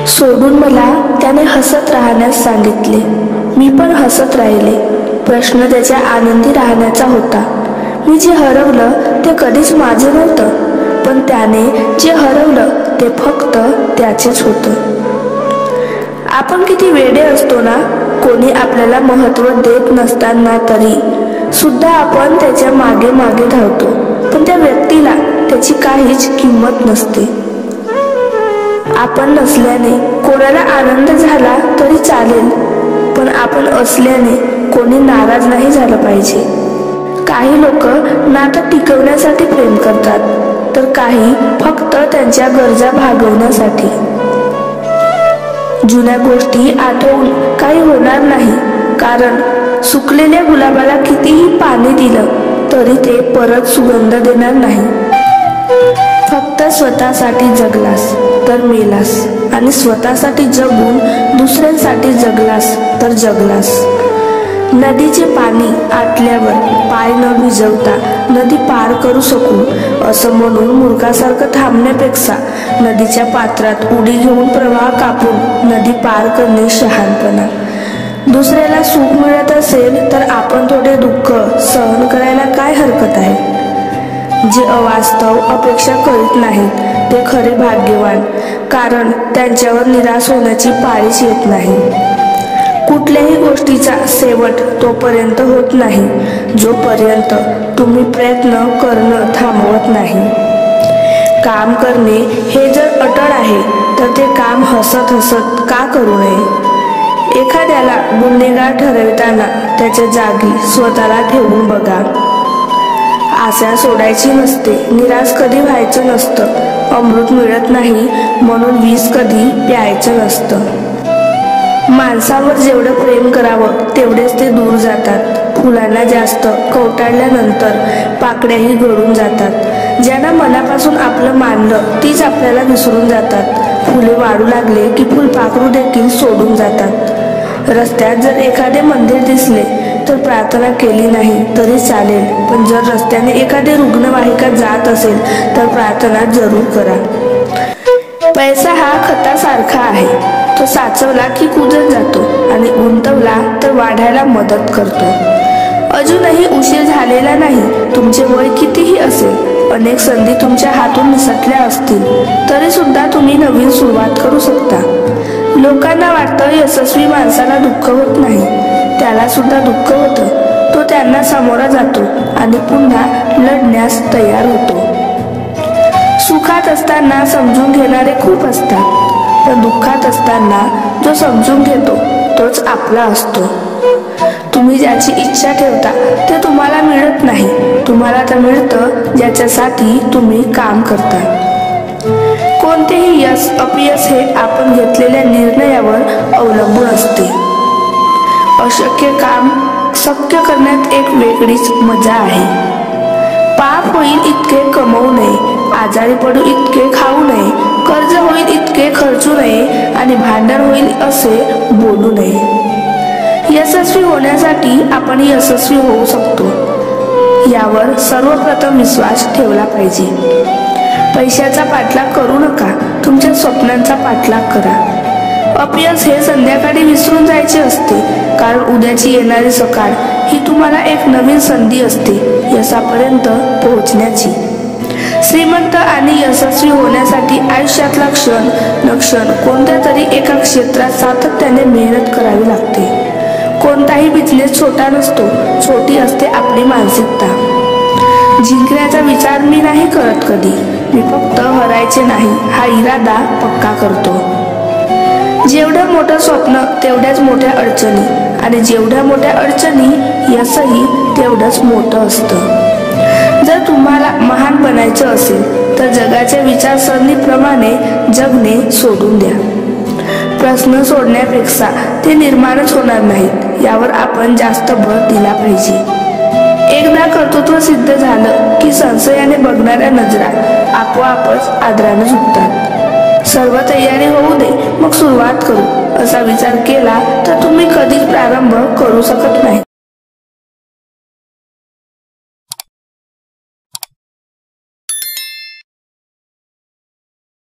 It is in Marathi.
सोडून मला त्याने हसत राहण्यास सांगितले. मी पण हसत राहिले. प्रश्न त्याच्या आनंदी राहण्याचा होता. मी जे हरवलं ते कधीच माझे नव्हतं, पण त्याने जे हरवलं ते फक्त त्याचेच होतं. आपण किती वेडे असतो ना. कोणी आपल्याला महत्त्व देत नसताना तरी सुद्धा आपण त्याच्या मागे मागे धावतो, पण त्या व्यक्तीला त्याची काहीच किंमत नसते. आपण नसल्याने कोणाला आनंद झाला तरी चालेल, पण आपण असल्याने कोणी नाराज नाही झालं पाहिजे. काही लोक नातं टिकवण्यासाठी प्रेम करतात, तर काही फक्त त्यांच्या गरजा भागवण्यासाठी. जुन्या गोष्टी आठवून काही होणार नाही, कारण सुकलेल्या गुलाबाला कितीही पाणी दिलं तरी ते परत सुगंध देणार नाही. फक्त स्वतःसाठी जगलास तर मेलास, आणि स्वतःसाठी जगून दुसऱ्यांसाठी जगलास तर जगलास. नदीचे पाणी आटल्यावर पाय न भिजवता नदी पार करू शकू असं म्हणून मूर्खासारखं थांबण्यापेक्षा नदीच्या पात्रात उडी घेऊन प्रवाह कापून नदी पार करणे शहाणपणा. दुसऱ्याला सुख मिळत असेल तर आपण थोडे दुःख सहन करायला काय हरकत आहे. जे अवास्तव अपेक्षा करीत नाहीत ते खरे भाग्यवान, कारण त्यांच्यावर निराश होण्याची पाळीच येत नाही. कुठल्याही गोष्टीचा शेवट तोपर्यंत होत नाही जोपर्यंत तुम्ही प्रयत्न करणं थांबवत नाही. काम करणे हे जर अटळ आहे तर ते काम हसत हसत का करू नये. एखाद्याला गुन्हेगार ठरवताना त्याच्या जागी स्वतःला ठेवून बघा. आशा सोडायची नसते, निराश कधी व्हायचं नसतं, अमृत मिळत नाही म्हणून विष कधी प्यायचं नसतं. माणसावर जेवढं प्रेम करावं तेवढेच ते दूर जातात. फुलांना जास्त कवटाळल्यानंतर पाकळ्याही गळून जातात. ज्यांना मनापासून आपलं मानलं तीच आपल्याला विसरून जातात. फुले वाढू लागले की फुलपाखरू देखील सोडून जातात. रस्त्यात जर एखादे मंदिर दिसले तर प्रार्थना केली नाही तरी चालेल, पण जर रस्त्याने एखादी रुग्णवाहिका जात असेल तर प्रार्थना जरूर करा. पैसा हा खतासारखा आहे. तो साचवला की कुजत जातो आणि गुंतवला तर वाढायला मदत करतो. अजूनही उशीर झालेला नाही. तुमचे वय कितीही असेल, अनेक संधी तुमच्या हातून निसटल्या असतील तरी सुद्धा तुम्ही नवीन सुरुवात करू शकता. लोकांना वाटतं यशस्वी माणसाला दुःख होत नाही. त्याला सुद्धा दुःख होतं. तो त्यांना सामोरा जातो आणि पुन्हा लढण्यास तयार होतो. सुखात असताना समजून घेणारे खूप असतात, पण दुःखात असताना जो समजून घेतो तोच आपला असतो. तुम्ही ज्याची इच्छा ठेवता ते तुम्हाला मिळत नाही. तुम्हाला तर मिळतं ज्याच्यासाठी तुम्ही काम करता. कोणतेही यश अपयश हे आपण घेतलेल्या निर्णयावर अवलंबून असते. अशक्य काम शक्य करण्यात एक वेगळीच मजा आहे. पाप होईल इतके कमवू नये, आजारी पडू इतके खाऊ नये, कर्ज होईल इतके खर्चू नये आणि भांडण होईल असे बोलू नये. यशस्वी होण्यासाठी आपण यशस्वी होऊ शकतो यावर सर्वप्रथम विश्वास ठेवला पाहिजे. पैशाचा पाठलाग करू नका, तुमच्या स्वप्नांचा पाठलाग करा. अपयश हे संध्याकाळी विसरून जायचे असते, कारण उद्याची येणारी सकाळ ही तुम्हाला एक नवीन संधी असते यशापर्यंत पोहोचण्याची. श्रीमंत आणि यशस्वी होण्यासाठी आयुष्यातला क्षण न क्षण कोणत्या तरी एका क्षेत्रात सातत्याने मेहनत करावी लागते. कोणताही बिझनेस छोटा नसतो, छोटी असते आपली मानसिकता. जिंकण्याचा विचार मी नाही करत कधी, मी फक्त हरायचे नाही हा इरादा पक्का करतो. जेवढं मोठं स्वप्न तेवढ्याच मोठ्या अडचणी, आणि जेवढ्या मोठ्या अडचणी यशही तेवढंच मोठं असतं. जर तुम्हाला महान बनायचं असेल तर जगाच्या विचारसरणीप्रमाणे जगणे सोडून द्या. प्रश्न सोडण्यापेक्षा ते निर्माणच होणार नाहीत यावर आपण जास्त भर दिला पाहिजे. एकदा कर्तृत्व सिद्ध झालं की संशयाने बघणाऱ्या नजरा आपोआपच आदराने झुकतात. सर्व तयारी होऊ दे मग सुरुवात करू असा विचार केला तर तुम्ही कधीच प्रारंभ करू शकत नाही.